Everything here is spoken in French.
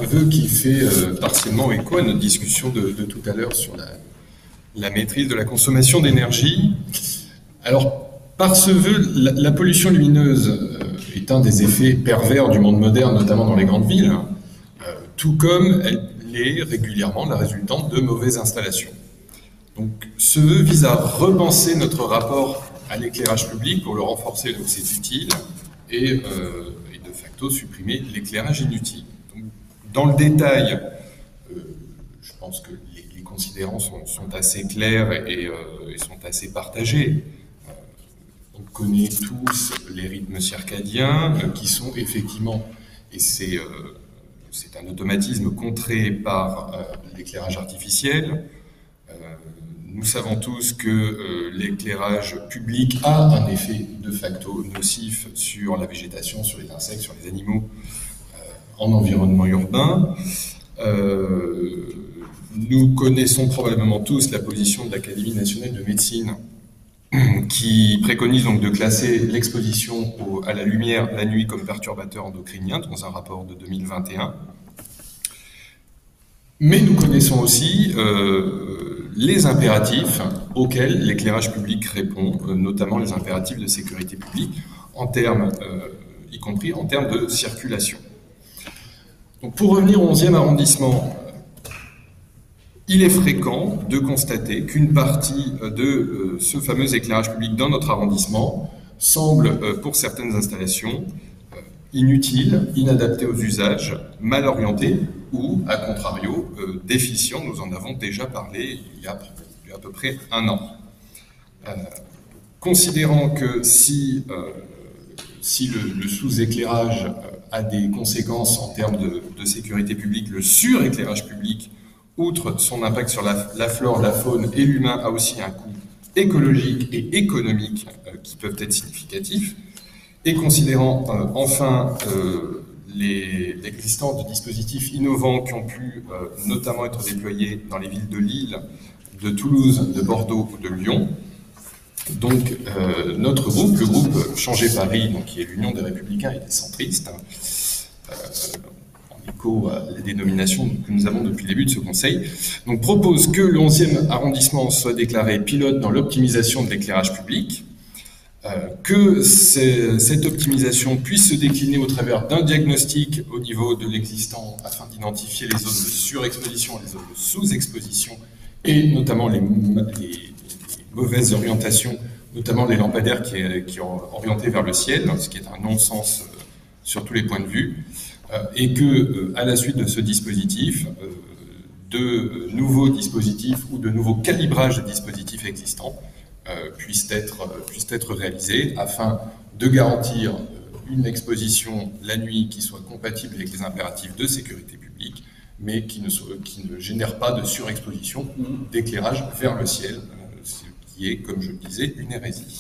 un vœu qui fait partiellement écho à notre discussion de tout à l'heure sur la maîtrise de la consommation d'énergie. Alors, par ce vœu, la pollution lumineuse est un des effets pervers du monde moderne, notamment dans les grandes villes, tout comme elle est régulièrement la résultante de mauvaises installations. Donc, ce vœu vise à repenser notre rapport à l'éclairage public pour le renforcer là où c'est utile et de facto supprimer l'éclairage inutile. Donc, dans le détail, je pense que les considérants sont assez clairs et sont assez partagés. On connaît tous les rythmes circadiens qui sont effectivement, et c'est un automatisme contré par l'éclairage artificiel. Nous savons tous que l'éclairage public a un effet de facto nocif sur la végétation, sur les insectes, sur les animaux en environnement urbain. Nous connaissons probablement tous la position de l'Académie nationale de médecine qui préconise donc de classer l'exposition à la lumière la nuit comme perturbateur endocrinien dans un rapport de 2021. Mais nous connaissons aussi les impératifs auxquels l'éclairage public répond, notamment les impératifs de sécurité publique, y compris en termes de circulation. Donc pour revenir au 11e arrondissement, il est fréquent de constater qu'une partie de ce fameux éclairage public dans notre arrondissement semble, pour certaines installations, inutile, inadapté aux usages, mal orienté ou, à contrario, déficient. Nous en avons déjà parlé il y a à peu près un an. Considérant que si le sous-éclairage a des conséquences en termes de sécurité publique, le suréclairage public, outre son impact sur la flore, la faune et l'humain, a aussi un coût écologique et économique qui peuvent être significatifs. Et considérant enfin l'existence de dispositifs innovants qui ont pu notamment être déployés dans les villes de Lille, de Toulouse, de Bordeaux ou de Lyon, donc notre groupe, le groupe Changer Paris, donc, qui est l'Union des Républicains et des Centristes, en écho à la dénomination que nous avons depuis le début de ce Conseil, donc propose que le 11e arrondissement soit déclaré pilote dans l'optimisation de l'éclairage public, que cette optimisation puisse se décliner au travers d'un diagnostic au niveau de l'existant afin d'identifier les zones de surexposition et les zones de sous-exposition et notamment les mauvaises orientations, notamment les lampadaires qui ont orienté vers le ciel, ce qui est un non-sens sur tous les points de vue, et que à la suite de ce dispositif, de nouveaux dispositifs ou de nouveaux calibrages de dispositifs existants puissent être réalisés afin de garantir une exposition la nuit qui soit compatible avec les impératifs de sécurité publique, mais qui ne génère pas de surexposition ou d'éclairage vers le ciel, ce qui est, comme je le disais, une hérésie.